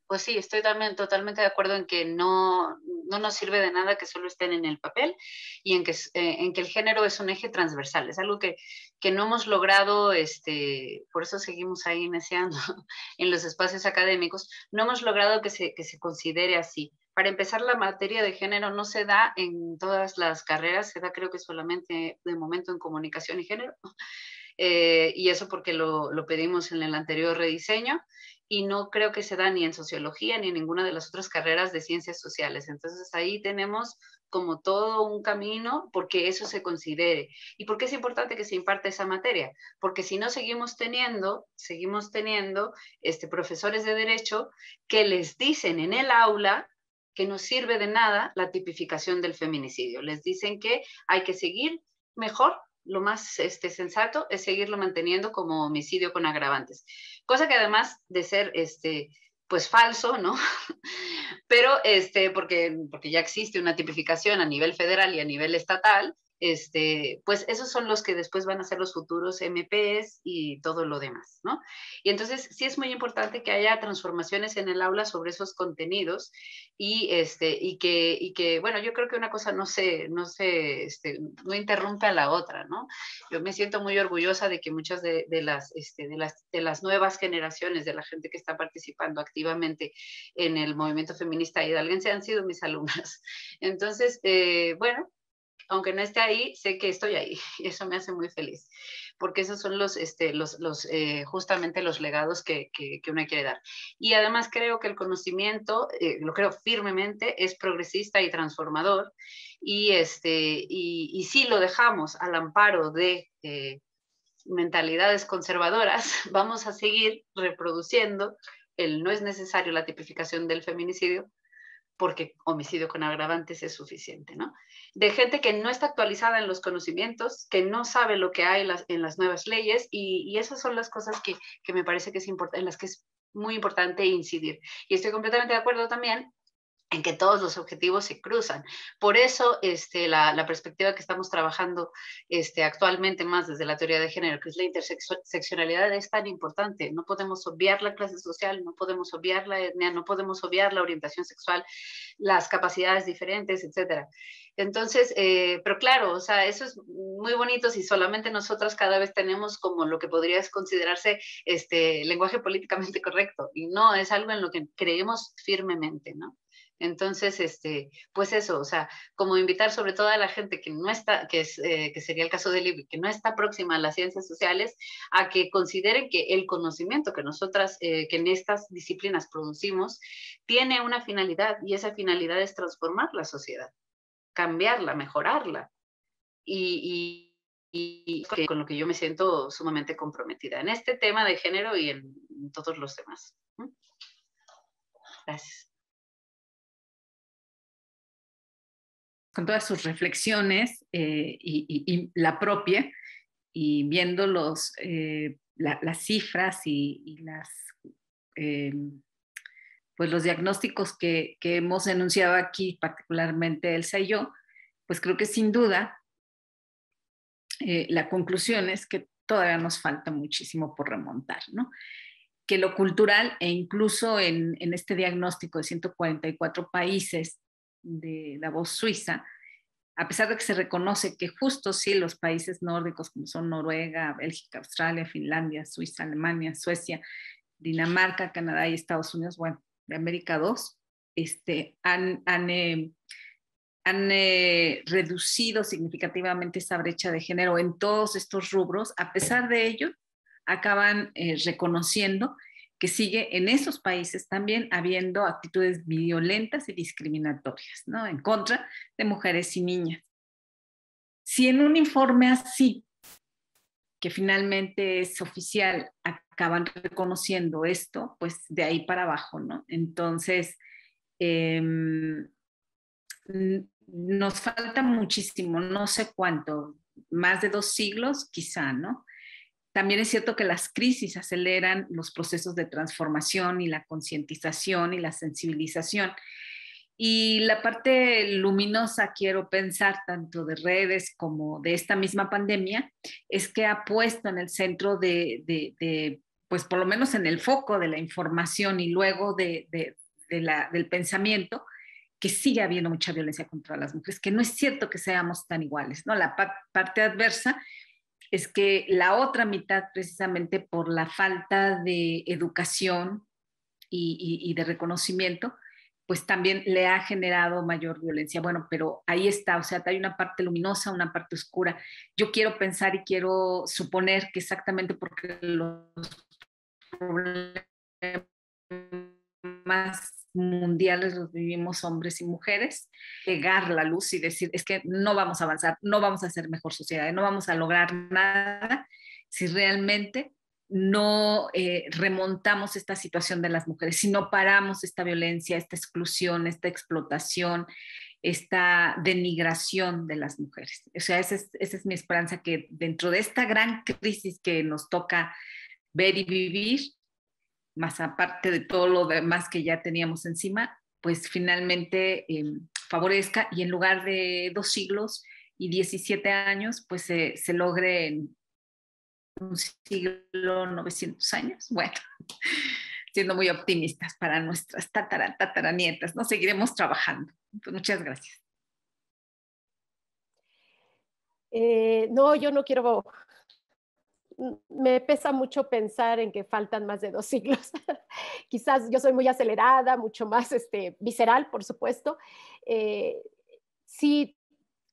pues sí, estoy también totalmente de acuerdo en que no nos sirve de nada que solo estén en el papel y en que el género es un eje transversal. Es algo que no hemos logrado, por eso seguimos ahí neceando en los espacios académicos, no hemos logrado que se considere así. Para empezar, la materia de género no se da en todas las carreras, se da creo que solamente de momento en comunicación y género. Y eso porque lo pedimos en el anterior rediseño, y no creo que se da ni en sociología ni en ninguna de las otras carreras de ciencias sociales. Entonces ahí tenemos como todo un camino porque eso se considere. ¿Y por qué es importante que se imparte esa materia? Porque si no seguimos teniendo profesores de derecho que les dicen en el aula que no sirve de nada la tipificación del feminicidio. Les dicen que hay que seguir mejor, lo más sensato es seguirlo manteniendo como homicidio con agravantes. Cosa que además de ser pues falso, ¿no? Pero porque ya existe una tipificación a nivel federal y a nivel estatal, pues esos son los que después van a ser los futuros MPs y todo lo demás, ¿no? Y entonces sí es muy importante que haya transformaciones en el aula sobre esos contenidos y que, bueno, yo creo que una cosa no interrumpe a la otra, ¿no? Yo me siento muy orgullosa de que muchas de las nuevas generaciones, de la gente que está participando activamente en el movimiento feminista hidalguense han sido mis alumnas. Entonces, bueno, aunque no esté ahí, sé que estoy ahí y eso me hace muy feliz, porque esos son justamente los legados que uno quiere dar. Y además creo que el conocimiento, lo creo firmemente, es progresista y transformador, y si lo dejamos al amparo de mentalidades conservadoras, vamos a seguir reproduciendo no es necesario la tipificación del feminicidio, porque homicidio con agravantes es suficiente, ¿no? De gente que no está actualizada en los conocimientos, que no sabe lo que hay en las nuevas leyes, y esas son las cosas que me parece que en las que es muy importante incidir. Y estoy completamente de acuerdo también en que todos los objetivos se cruzan. Por eso la perspectiva que estamos trabajando actualmente más desde la teoría de género, que es la interseccionalidad, es tan importante. No podemos obviar la clase social, no podemos obviar la etnia, no podemos obviar la orientación sexual, las capacidades diferentes, etc. Entonces, pero claro, o sea, eso es muy bonito si solamente nosotras cada vez tenemos como lo que podría considerarse lenguaje políticamente correcto, y no, es algo en lo que creemos firmemente, ¿no? Entonces, pues eso, o sea, como invitar sobre todo a la gente que no está, que sería el caso de Libby, que no está próxima a las ciencias sociales, a que consideren que el conocimiento que nosotras, que en estas disciplinas producimos, tiene una finalidad, y esa finalidad es transformar la sociedad, cambiarla, mejorarla, y con lo que yo me siento sumamente comprometida en este tema de género y en todos los demás. Gracias. Con todas sus reflexiones y la propia, y viendo las cifras y pues los diagnósticos que hemos enunciado aquí, particularmente Elsa y yo, pues creo que sin duda la conclusión es que todavía nos falta muchísimo por remontar, ¿no? Que lo cultural, e incluso en este diagnóstico de 144 países de Davos, Suiza, a pesar de que se reconoce que justo sí los países nórdicos como son Noruega, Bélgica, Australia, Finlandia, Suiza, Alemania, Suecia, Dinamarca, Canadá y Estados Unidos, bueno, de América 2, han reducido significativamente esa brecha de género en todos estos rubros. A pesar de ello, acaban reconociendo que sigue en esos países también habiendo actitudes violentas y discriminatorias, ¿no?, en contra de mujeres y niñas. Si en un informe así que finalmente es oficial, acaban reconociendo esto, pues de ahí para abajo, ¿no? Entonces, nos falta muchísimo, no sé cuánto, más de 2 siglos quizá, ¿no? También es cierto que las crisis aceleran los procesos de transformación y la concientización y la sensibilización. Y la parte luminosa, quiero pensar, tanto de redes como de esta misma pandemia, es que ha puesto en el centro pues por lo menos en el foco de la información y luego del pensamiento, que sigue habiendo mucha violencia contra las mujeres, que no es cierto que seamos tan iguales, ¿no? La parte adversa es que la otra mitad, precisamente por la falta de educación y de reconocimiento, pues también le ha generado mayor violencia. Bueno, pero ahí está, o sea, hay una parte luminosa, una parte oscura. Yo quiero pensar y quiero suponer que exactamente porque los problemas mundiales los vivimos hombres y mujeres, pegar la luz y decir, es que no vamos a avanzar, no vamos a hacer mejor sociedad, no vamos a lograr nada si realmente no remontamos esta situación de las mujeres, si no paramos esta violencia, esta exclusión, esta explotación, esta denigración de las mujeres. O sea, esa es mi esperanza, que dentro de esta gran crisis que nos toca ver y vivir, más aparte de todo lo demás que ya teníamos encima, pues finalmente favorezca, y en lugar de 2 siglos y 17 años, pues se logre en un siglo 900 años. Bueno, siendo muy optimistas para nuestras tataranietas, ¿no? Seguiremos trabajando. Pues muchas gracias. No, yo no quiero... Me pesa mucho pensar en que faltan más de 2 siglos. Quizás yo soy muy acelerada, mucho más visceral, por supuesto. Sí,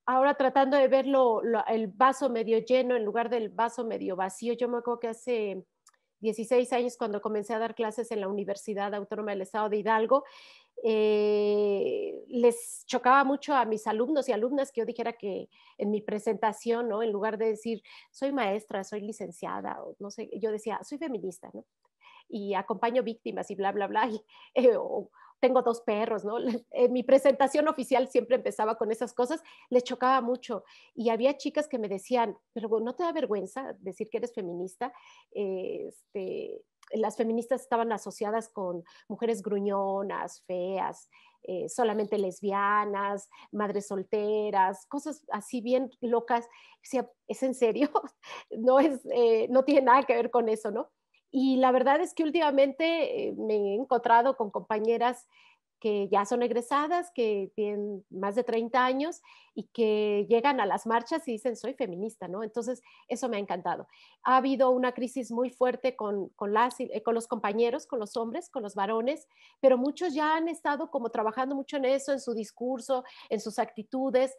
ahora tratando de ver el vaso medio lleno en lugar del vaso medio vacío. Yo me acuerdo que hace 16 años, cuando comencé a dar clases en la Universidad Autónoma del Estado de Hidalgo, les chocaba mucho a mis alumnos y alumnas que yo dijera que en mi presentación, ¿no? En lugar de decir, soy maestra, soy licenciada, o no sé, yo decía, soy feminista, ¿no? Y acompaño víctimas y bla, bla, bla, y, o tengo 2 perros, ¿no? Mi presentación oficial siempre empezaba con esas cosas, les chocaba mucho. Y había chicas que me decían, pero ¿no te da vergüenza decir que eres feminista? Las feministas estaban asociadas con mujeres gruñonas, feas, solamente lesbianas, madres solteras, cosas así bien locas. O sea, ¿es en serio? No tiene nada que ver con eso, ¿no? Y la verdad es que últimamente me he encontrado con compañeras que ya son egresadas, que tienen más de 30 años y que llegan a las marchas y dicen, soy feminista, ¿no? Entonces, eso me ha encantado. Ha habido una crisis muy fuerte con los compañeros, con los hombres, con los varones, pero muchos ya han estado como trabajando mucho en eso, en su discurso, en sus actitudes.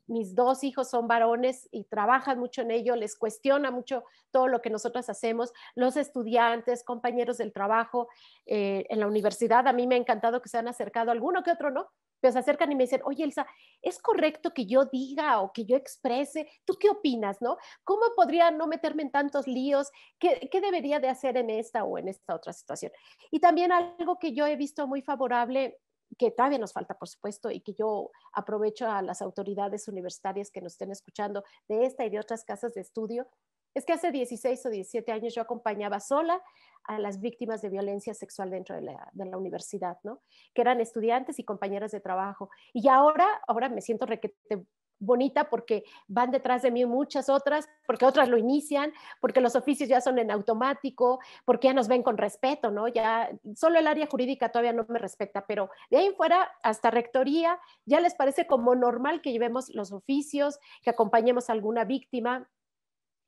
Mis 2 hijos son varones y trabajan mucho en ello, les cuestiona mucho todo lo que nosotros hacemos, los estudiantes, compañeros del trabajo en la universidad. A mí me ha encantado que se han acercado, alguno que otro no, pero se acercan y me dicen, oye Elsa, ¿es correcto que yo diga o que yo exprese? ¿Tú qué opinas, no? ¿Cómo podría no meterme en tantos líos? ¿Qué debería de hacer en esta o en esta otra situación? Y también algo que yo he visto muy favorable, que todavía nos falta, por supuesto, y que yo aprovecho a las autoridades universitarias que nos estén escuchando de esta y de otras casas de estudio, es que hace 16 o 17 años yo acompañaba sola a las víctimas de violencia sexual dentro de la universidad, ¿no? Que eran estudiantes y compañeras de trabajo. Y ahora me siento requete bonita porque van detrás de mí muchas otras, porque otras lo inician, porque los oficios ya son en automático, porque ya nos ven con respeto, ¿no? Ya solo el área jurídica todavía no me respeta, pero de ahí fuera hasta rectoría ya les parece como normal que llevemos los oficios, que acompañemos a alguna víctima.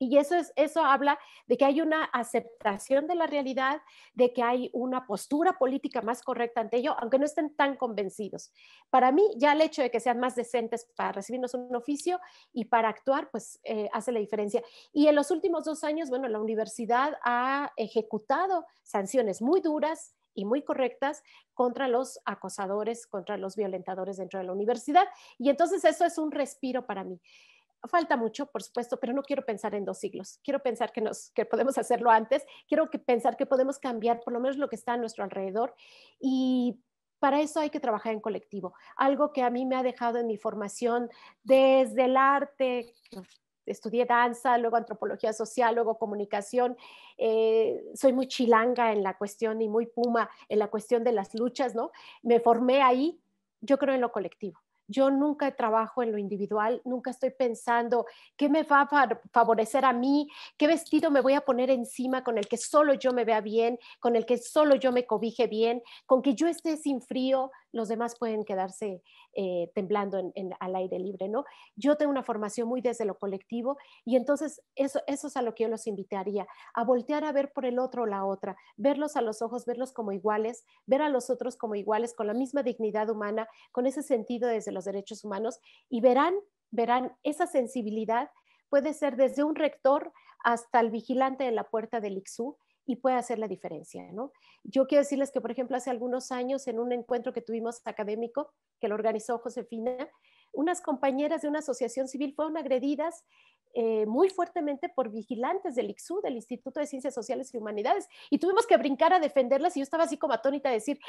Y eso habla de que hay una aceptación de la realidad, de que hay una postura política más correcta ante ello, aunque no estén tan convencidos. Para mí, ya el hecho de que sean más decentes para recibirnos un oficio y para actuar, pues hace la diferencia. Y en los últimos 2 años, bueno, la universidad ha ejecutado sanciones muy duras y muy correctas contra los acosadores, contra los violentadores dentro de la universidad. Y entonces eso es un respiro para mí. falta mucho, por supuesto, pero no quiero pensar en 2 siglos. Quiero pensar que podemos hacerlo antes. Quiero pensar que podemos cambiar por lo menos lo que está a nuestro alrededor. Y para eso hay que trabajar en colectivo. Algo que a mí me ha dejado en mi formación desde el arte. Estudié danza, luego antropología social, luego comunicación. Soy muy chilanga en la cuestión y muy puma en la cuestión de las luchas, ¿no? Me formé ahí. Yo creo en lo colectivo. Yo nunca trabajo en lo individual, nunca estoy pensando qué me va a favorecer a mí, qué vestido me voy a poner encima con el que solo yo me vea bien, con el que solo yo me cobije bien, con que yo esté sin frío, los demás pueden quedarse temblando al aire libre, ¿no? Yo tengo una formación muy desde lo colectivo y entonces eso es a lo que yo los invitaría, a voltear a ver por el otro o la otra, verlos a los ojos, verlos como iguales, ver a los otros como iguales, con la misma dignidad humana, con ese sentido desde los derechos humanos y verán esa sensibilidad puede ser desde un rector hasta el vigilante de la puerta del ICSU y puede hacer la diferencia, ¿no? Yo quiero decirles que, por ejemplo, hace algunos años en un encuentro que tuvimos académico que lo organizó Josefina, unas compañeras de una asociación civil fueron agredidas muy fuertemente por vigilantes del ICSU, del Instituto de Ciencias Sociales y Humanidades, y tuvimos que brincar a defenderlas y yo estaba así como atónita de decir,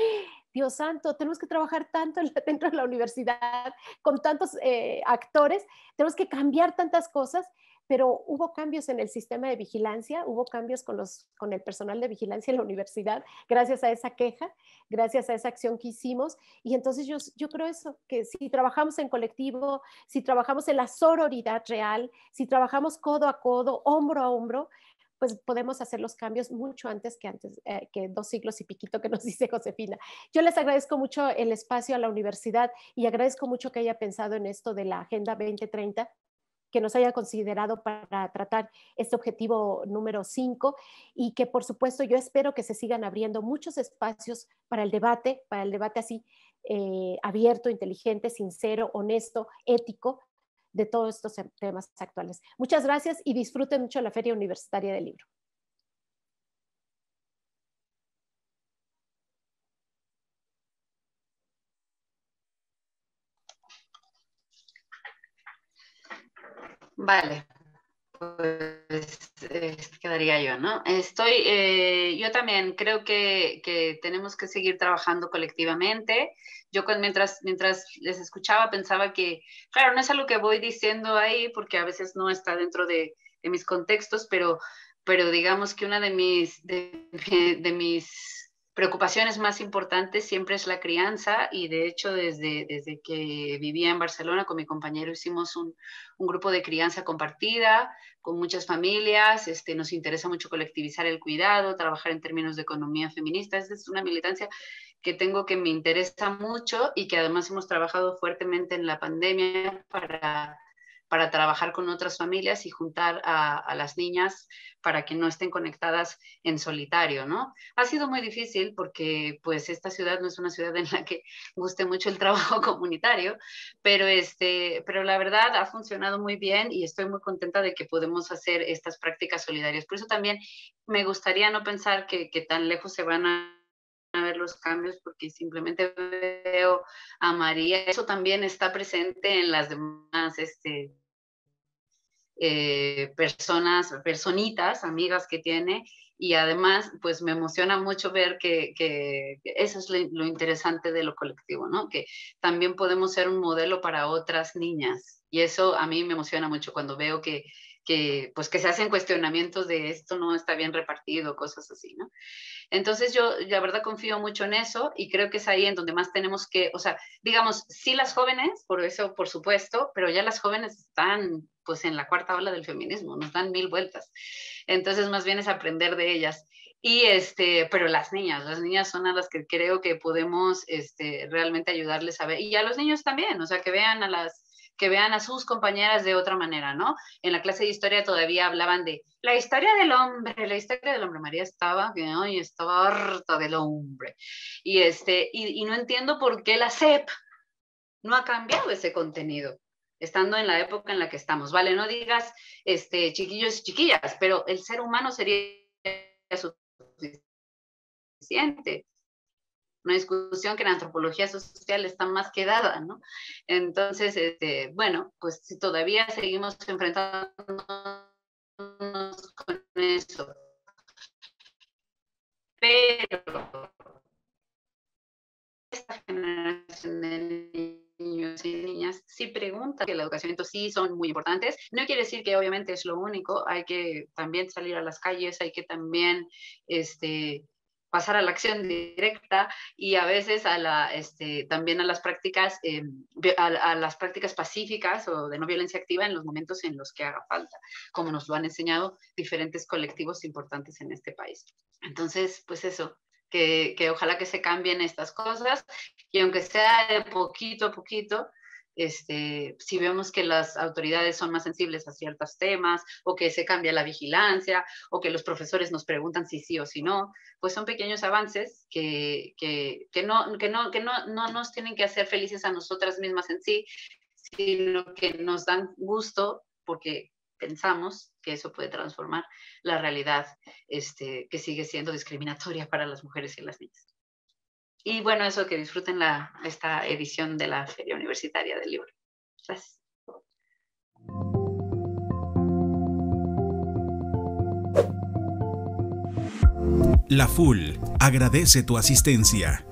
Dios santo, tenemos que trabajar tanto dentro de la universidad con tantos actores, tenemos que cambiar tantas cosas, pero hubo cambios en el sistema de vigilancia, hubo cambios con el personal de vigilancia en la universidad, gracias a esa queja, gracias a esa acción que hicimos, y entonces yo creo eso, que si trabajamos en colectivo, si trabajamos en la sororidad real, si trabajamos codo a codo, hombro a hombro, pues podemos hacer los cambios mucho antes, que 2 siglos y piquito que nos dice Josefina. Yo les agradezco mucho el espacio a la universidad y agradezco mucho que haya pensado en esto de la Agenda 2030, que nos haya considerado para tratar este objetivo número 5 y que por supuesto yo espero que se sigan abriendo muchos espacios para el debate así abierto, inteligente, sincero, honesto, ético de todos estos temas actuales. Muchas gracias y disfruten mucho la Feria Universitaria del Libro. Vale, pues quedaría yo, ¿no? Yo también creo que tenemos que seguir trabajando colectivamente. Yo mientras les escuchaba pensaba que, claro, no es algo que voy diciendo ahí porque a veces no está dentro de mis contextos, pero digamos que una de mis preocupaciones más importantes siempre es la crianza y de hecho desde que vivía en Barcelona con mi compañero hicimos un grupo de crianza compartida con muchas familias, nos interesa mucho colectivizar el cuidado, trabajar en términos de economía feminista, esa es una militancia que tengo que me interesa mucho y que además hemos trabajado fuertemente en la pandemia para trabajar con otras familias y juntar a las niñas para que no estén conectadas en solitario, ¿no? Ha sido muy difícil porque pues esta ciudad no es una ciudad en la que guste mucho el trabajo comunitario, pero la verdad ha funcionado muy bien y estoy muy contenta de que podemos hacer estas prácticas solidarias. Por eso también me gustaría no pensar que tan lejos se van a ver los cambios porque simplemente veo a María. Eso también está presente en las demás personitas, amigas que tiene, y además, pues me emociona mucho ver que eso es lo interesante de lo colectivo, ¿no? Que también podemos ser un modelo para otras niñas, y eso a mí me emociona mucho cuando veo pues que se hacen cuestionamientos de esto no está bien repartido, cosas así, ¿no? Entonces yo la verdad confío mucho en eso y creo que es ahí en donde más tenemos que, o sea, digamos, sí las jóvenes, por eso por supuesto, pero ya las jóvenes están pues en la cuarta ola del feminismo, nos dan 1000 vueltas. Entonces más bien es aprender de ellas. Y pero las niñas son a las que creo que podemos realmente ayudarles a ver, y a los niños también, o sea, que vean a sus compañeras de otra manera, ¿no? En la clase de historia todavía hablaban de la historia del hombre. María estaba harta del hombre. Y no entiendo por qué la SEP no ha cambiado ese contenido, estando en la época en la que estamos. Vale, no digas chiquillos y chiquillas, pero el ser humano sería suficiente. una discusión que en antropología social está más que dada, ¿no? Entonces, bueno, pues si todavía seguimos enfrentándonos con eso, pero esta generación de niños y niñas sí preguntan que la educación, entonces sí son muy importantes. No quiere decir que obviamente es lo único, hay que también salir a las calles, hay que también pasar a la acción directa y a veces también a las prácticas, a las prácticas pacíficas o de no violencia activa en los momentos en los que haga falta, como nos lo han enseñado diferentes colectivos importantes en este país. Entonces, pues eso, que ojalá que se cambien estas cosas y aunque sea de poquito a poquito, si vemos que las autoridades son más sensibles a ciertos temas o que se cambia la vigilancia o que los profesores nos preguntan si sí o si no, pues son pequeños avances que no nos tienen que hacer felices a nosotras mismas en sí, sino que nos dan gusto porque pensamos que eso puede transformar la realidad que sigue siendo discriminatoria para las mujeres y las niñas. Y bueno, eso, que disfruten esta edición de la Feria Universitaria del Libro. Gracias. La FUL agradece tu asistencia.